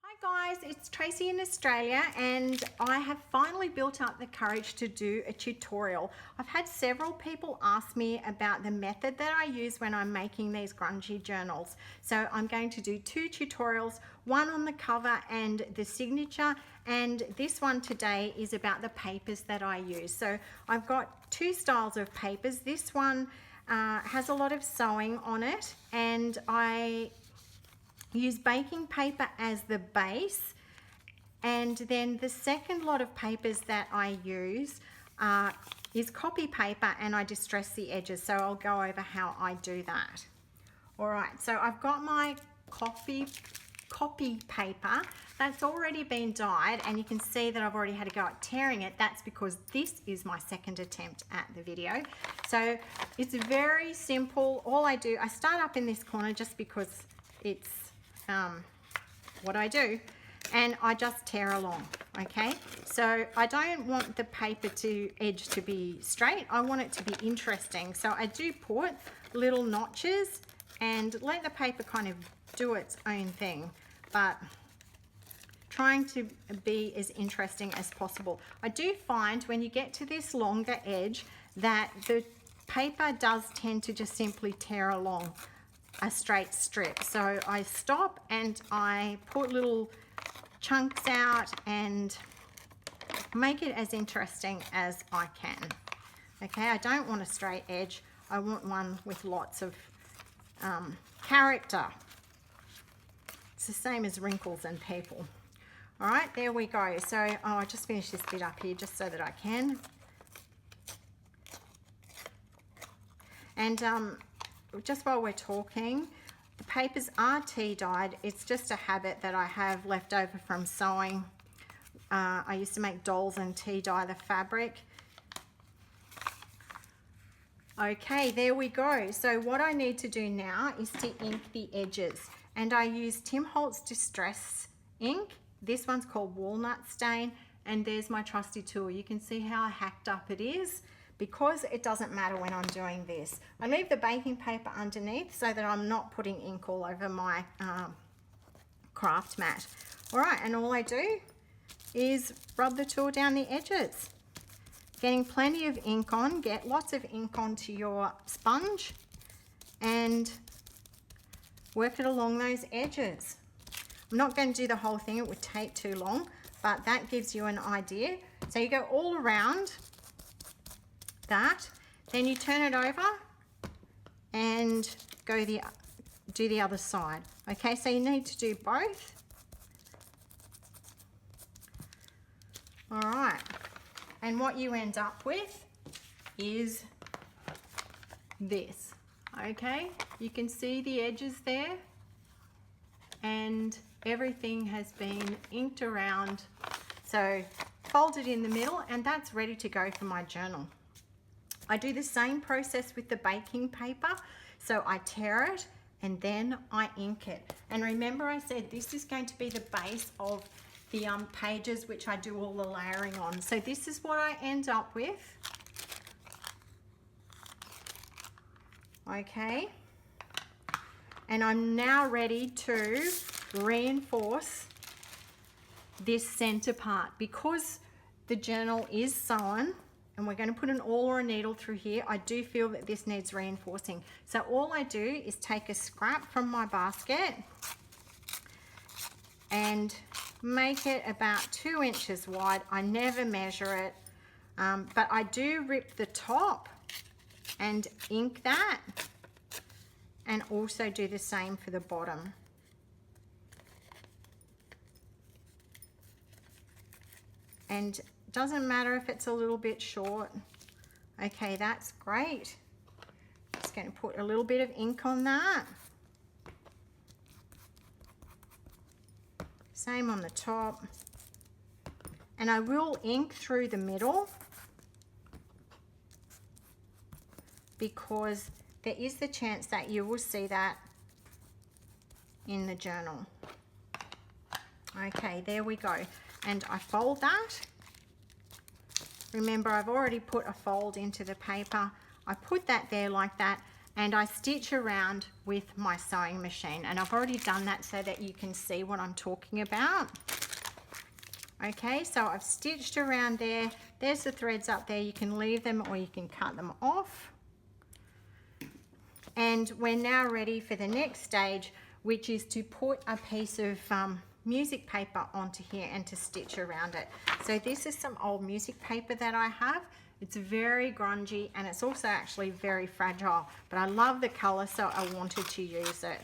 Hi guys, it's Tracy in Australia and I have finally built up the courage to do a tutorial. I've had several people ask me about the method that I use when I'm making these grungy journals. So I'm going to do two tutorials, one on the cover and the signature, and this one today is about the papers that I use. So I've got two styles of papers. This one has a lot of sewing on it and I use baking paper as the base, and then the second lot of papers that I use is copy paper, and I distress the edges, so I'll go over how I do that. All right, so I've got my copy paper that's already been dyed, and you can see that I've already had a go at tearing it. That's because this is my second attempt at the video. So it's very simple. All I do, I start up in this corner just because it's what I do, and I just tear along. Okay, so I don't want the paper edge to be straight. I want it to be interesting, so I do put little notches and let the paper kind of do its own thing, but trying to be as interesting as possible. I do find when you get to this longer edge that the paper does tend to just simply tear along a straight strip, so I stop and I put little chunks out and make it as interesting as I can. Okay, I don't want a straight edge, I want one with lots of character. It's the same as wrinkles and people. All right, there we go. So I just finished this bit up here just so that I can, and just while we're talking, the papers are tea dyed. It's just a habit that I have left over from sewing. I used to make dolls and tea dye the fabric. Okay, there we go. So what I need to do now is to ink the edges, and I use Tim Holtz Distress ink. This one's called Walnut Stain, and there's my trusty tool. You can see how hacked up it is, because it doesn't matter when I'm doing this. I leave the baking paper underneath so that I'm not putting ink all over my craft mat. All right, and all I do is rub the tool down the edges. Getting plenty of ink on, get lots of ink onto your sponge and work it along those edges. I'm not going to do the whole thing, it would take too long, but that gives you an idea. So you go all around that, then you turn it over and do the other side. Okay, so you need to do both. All right, and what you end up with is this. Okay, you can see the edges there, and everything has been inked around, so folded in the middle, and that's ready to go for my journal. I do the same process with the baking paper. So I tear it and then I ink it. And remember I said this is going to be the base of the pages which I do all the layering on. So this is what I end up with. Okay. And I'm now ready to reinforce this center part, because the journal is sewn and we're going to put an awl or a needle through here. I do feel that this needs reinforcing. So all I do is take a scrap from my basket and make it about 2 inches wide. I never measure it, but I do rip the top and ink that, and also do the same for the bottom. And doesn't matter if it's a little bit short. Okay, that's great. Just going to put a little bit of ink on that. Same on the top. And I will ink through the middle, because there is the chance that you will see that in the journal. Okay, there we go. And I fold that. Remember, I've already put a fold into the paper. I put that there like that, and I stitch around with my sewing machine, and I've already done that so that you can see what I'm talking about. Okay, so I've stitched around there. There's the threads up there. You can leave them or you can cut them off. And we're now ready for the next stage, which is to put a piece of music paper onto here and to stitch around it. So this is some old music paper that I have. It's very grungy and it's also actually very fragile, but I love the color, so I wanted to use it.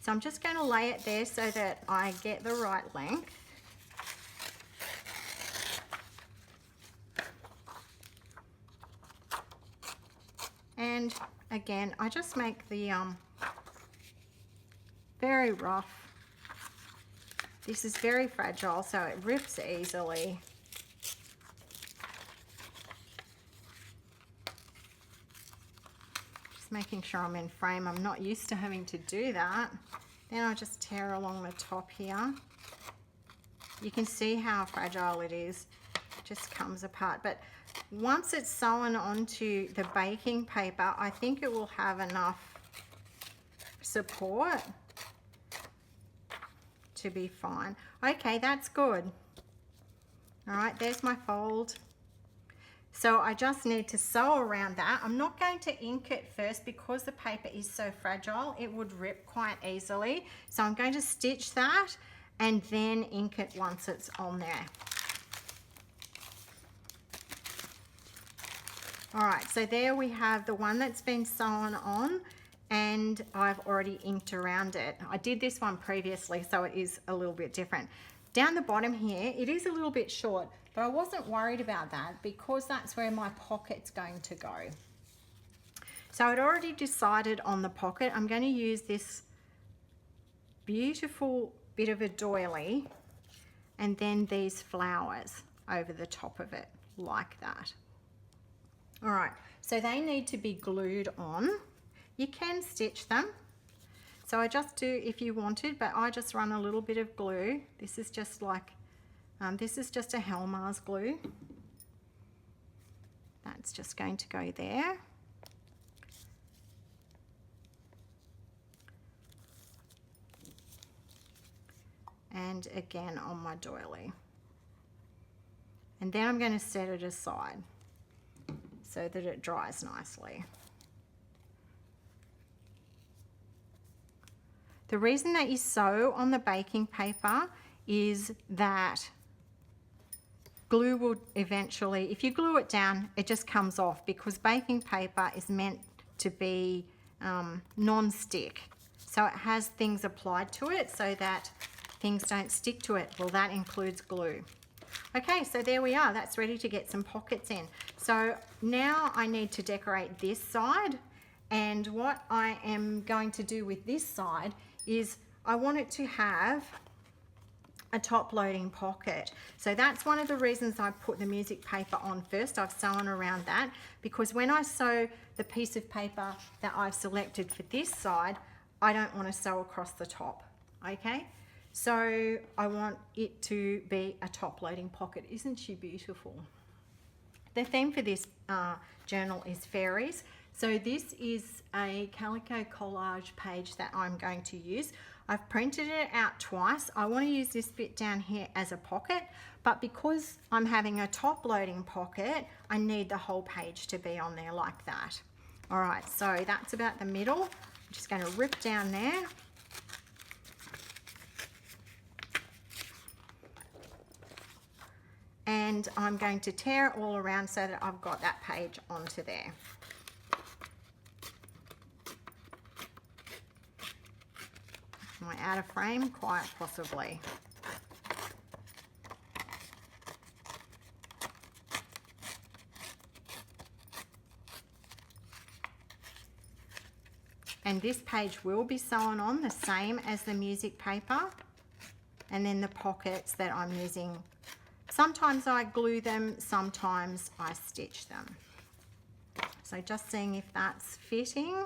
So I'm just going to lay it there so that I get the right length. And again, I just make the very rough. This is very fragile, so it rips easily. Just making sure I'm in frame. I'm not used to having to do that. Then I just tear along the top here. You can see how fragile it is. It just comes apart. But once it's sewn onto the baking paper, I think it will have enough support to be fine. Okay, that's good. All right, there's my fold. So I just need to sew around that. I'm not going to ink it first because the paper is so fragile. It would rip quite easily. So I'm going to stitch that and then ink it once it's on there. All right, so there we have the one that's been sewn on, and I've already inked around it. I did this one previously, so it is a little bit different. Down the bottom here, it is a little bit short, but I wasn't worried about that because that's where my pocket's going to go. So I'd already decided on the pocket. I'm going to use this beautiful bit of a doily and then these flowers over the top of it like that. All right, so they need to be glued on. You can stitch them. So I just do if you wanted, but I just run a little bit of glue. This is just like, this is just a Helmar's glue. That's just going to go there. And again on my doily. And then I'm going to set it aside so that it dries nicely. The reason that you sew on the baking paper is that glue will eventually, if you glue it down, it just comes off because baking paper is meant to be non-stick. So it has things applied to it so that things don't stick to it. Well, that includes glue. Okay, so there we are. That's ready to get some pockets in. So now I need to decorate this side, and what I am going to do with this side is I want it to have a top loading pocket. So that's one of the reasons I put the music paper on first. I've sewn around that because when I sew the piece of paper that I've selected for this side, I don't want to sew across the top, okay? So I want it to be a top loading pocket. Isn't she beautiful? The theme for this journal is fairies. So this is a calico collage page that I'm going to use. I've printed it out twice. I want to use this bit down here as a pocket, but because I'm having a top loading pocket, I need the whole page to be on there like that. All right, so that's about the middle. I'm just going to rip down there. And I'm going to tear it all around so that I've got that page onto there. Am I out of frame? Quite possibly. And this page will be sewn on the same as the music paper. And then the pockets that I'm using, sometimes I glue them, sometimes I stitch them. So just seeing if that's fitting.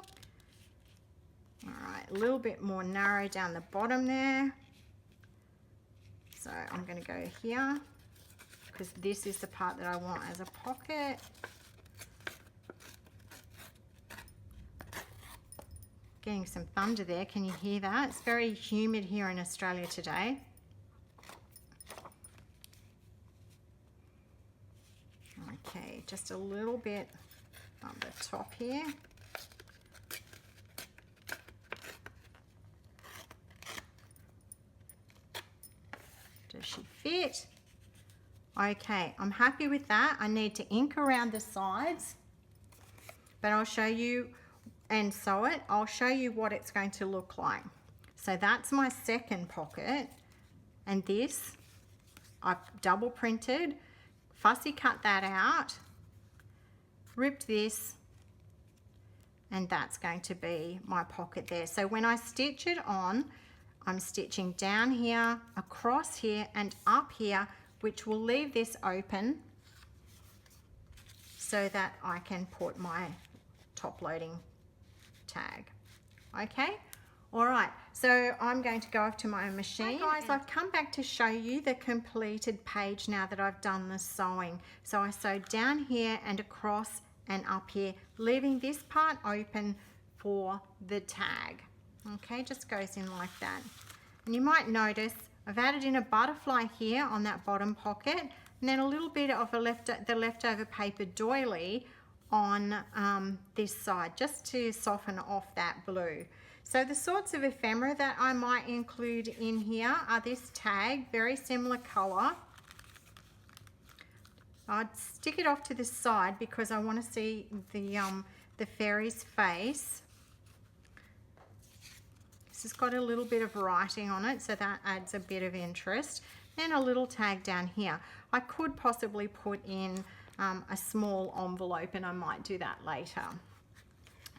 All right, a little bit more narrow down the bottom there. So I'm going to go here because this is the part that I want as a pocket. getting some thunder there. Can you hear that? It's very humid here in Australia today. Okay, just a little bit on the top here. Does she fit? Okay, I'm happy with that. I need to ink around the sides, but I'll show you and sew it. I'll show you what it's going to look like. So that's my second pocket, and this I've double printed, fussy cut that out, ripped this, and that's going to be my pocket there. So when I stitch it on, I'm stitching down here, across here, and up here, which will leave this open so that I can put my top loading tag. Okay, all right, so I'm going to go off to my machine. Hi guys, I've come back to show you the completed page now that I've done the sewing. So I sewed down here and across and up here, leaving this part open for the tag. Okay, just goes in like that. And you might notice I've added in a butterfly here on that bottom pocket, and then a little bit of the leftover paper doily on this side, just to soften off that blue. So the sorts of ephemera that I might include in here are this tag, very similar color. I'd stick it off to the side because I want to see the fairy's face. This has got a little bit of writing on it, so that adds a bit of interest. And a little tag down here. I could possibly put in a small envelope, and I might do that later.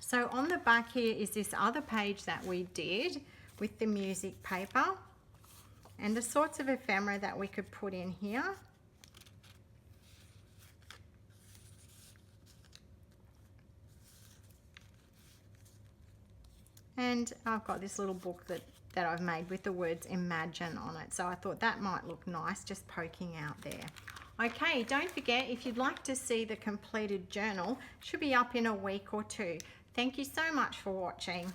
So on the back here is this other page that we did with the music paper, and the sorts of ephemera that we could put in here. And I've got this little book that I've made with the words imagine on it. So I thought that might look nice, just poking out there. Okay, don't forget, if you'd like to see the completed journal, it should be up in a week or two. Thank you so much for watching.